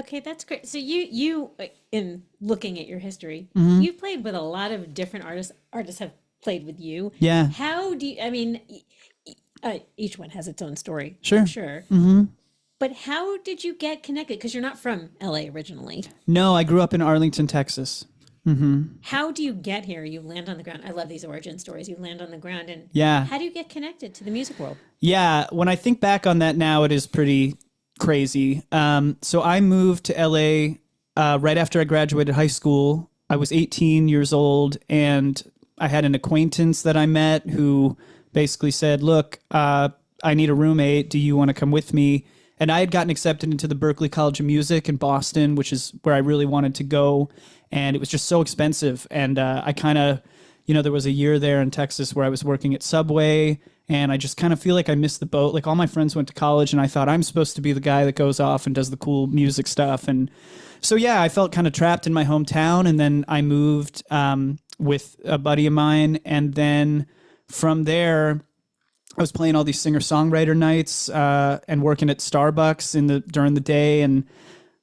Okay, that's great. So you in looking at your history, Mm-hmm. you've played with a lot of different artists. Artists have played with you. Yeah, How do you, I mean, each one has its own story, I'm sure. sure. Mm-hmm. But how did you get connected? Because you're not from LA originally. No, I grew up in Arlington, Texas. Mm-hmm. How do you get here? You land on the ground. I love these origin stories. You land on the ground, and Yeah. how do you get connected to the music world? Yeah, when I think back on that now, it is pretty crazy. So I moved to LA right after I graduated high school. I was 18 years old, and I had an acquaintance that I met who basically said, look, I need a roommate. Do you want to come with me? And I had gotten accepted into the Berklee College of Music in Boston, which is where I really wanted to go. And it was just so expensive. And I kind of, there was a year there in Texas where I was working at Subway, and I just kind of feel like I missed the boat. Like all my friends went to college, and I thought I'm supposed to be the guy that goes off and does the cool music stuff. And so, yeah, I felt kind of trapped in my hometown. And then I moved with a buddy of mine. And then from there, I was playing all these singer-songwriter nights and working at Starbucks during the day, and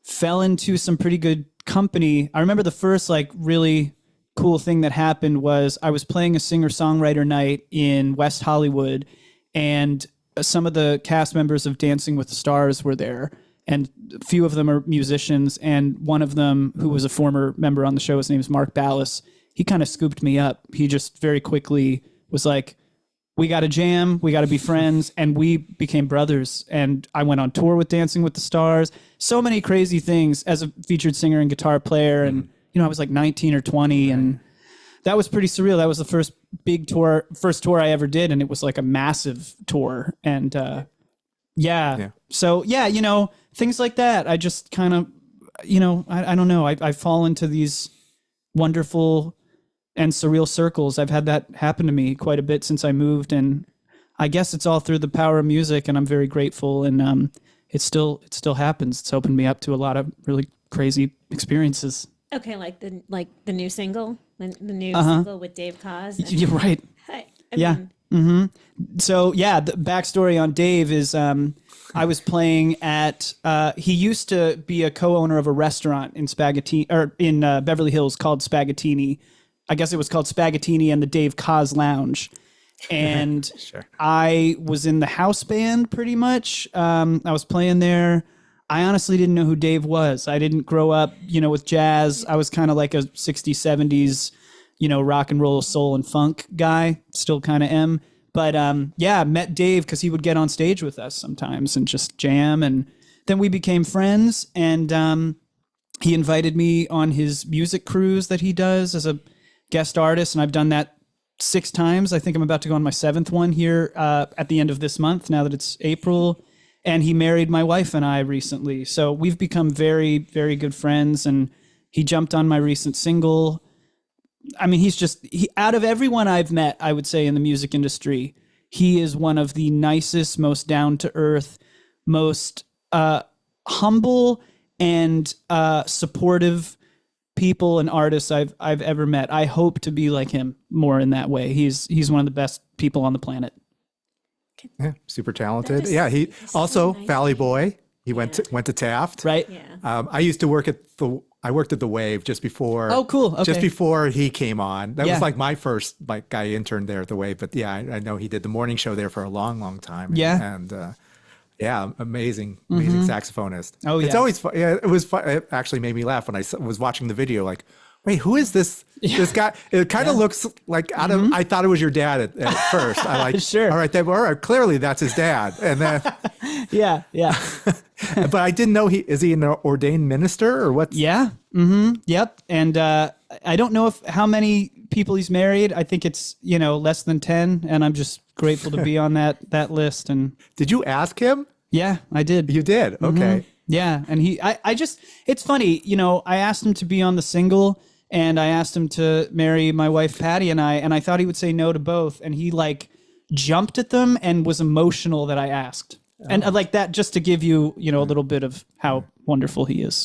fell into some pretty good company. I remember the first really cool thing that happened was I was playing a singer-songwriter night in West Hollywood, and some of the cast members of Dancing with the Stars were there, and a few of them are musicians, and one of them, who was a former member on the show, his name is Mark Ballas, he kind of scooped me up. He just very quickly was like, we got to jam, we got to be friends, and we became brothers. And I went on tour with Dancing with the Stars. So many crazy things as a featured singer and guitar player. And, I was like 19 or 20, and that was pretty surreal. That was the first tour I ever did, and it was like a massive tour. And yeah. So, yeah, things like that. I just kind of, I don't know. I fall into these wonderful and surreal circles. I've had that happen to me quite a bit since I moved, and I guess it's all through the power of music, and I'm very grateful. And it still happens. It's opened me up to a lot of really crazy experiences. Okay, like the new single, the new single with Dave Koz. You're right. Yeah. So yeah, the backstory on Dave is I was playing at he used to be a co-owner of a restaurant in Beverly Hills called Spaghettini. I guess it was called Spaghettini and the Dave Koz Lounge. And Sure. I was in the house band pretty much. I was playing there. I honestly didn't know who Dave was. I didn't grow up, with jazz. I was kind of like a 60s, 70s, rock and roll, soul and funk guy. Still kind of am. But yeah, met Dave because he would get on stage with us sometimes and just jam. And then we became friends. And he invited me on his music cruise that he does as a guest artist, and I've done that 6 times. I think I'm about to go on my 7th one here at the end of this month, now that it's April. And he married my wife and I recently. So we've become very, very good friends, and he jumped on my recent single. I mean, out of everyone I've met, I would say in the music industry, he is one of the nicest, most down-to-earth, most humble and supportive people and artists I've ever met. I hope to be like him more in that way. He's one of the best people on the planet. Yeah, super talented. Yeah, he also nice. Valley Boy. He went to Taft. Right? Yeah. I used to work I worked at the Wave just before. Oh, cool. Okay. Just before he came on. That Yeah. was like my first guy intern there at the Wave. But yeah, I know he did the morning show there for a long, long time. Yeah. And yeah, amazing saxophonist. Oh, It's yeah. always fun. Yeah, it was fun. It actually made me laugh when I was watching the video. Like, wait, who is this? This guy? It kind of looks like out of. I thought it was your dad at first. I like. Sure. All right, clearly that's his dad. And then, Yeah. but I didn't know is he an ordained minister or what? Yeah. Yep. And I don't know how many people he's married. I think it's, less than 10. And I'm just grateful to be on that list. And Did you ask him? yeah, I did. You did. Okay. Yeah. And it's funny, I asked him to be on the single, and I asked him to marry my wife, Patty, and I thought he would say no to both. And he jumped at them and was emotional that I asked. And like that, just to give you, a little bit of how wonderful he is.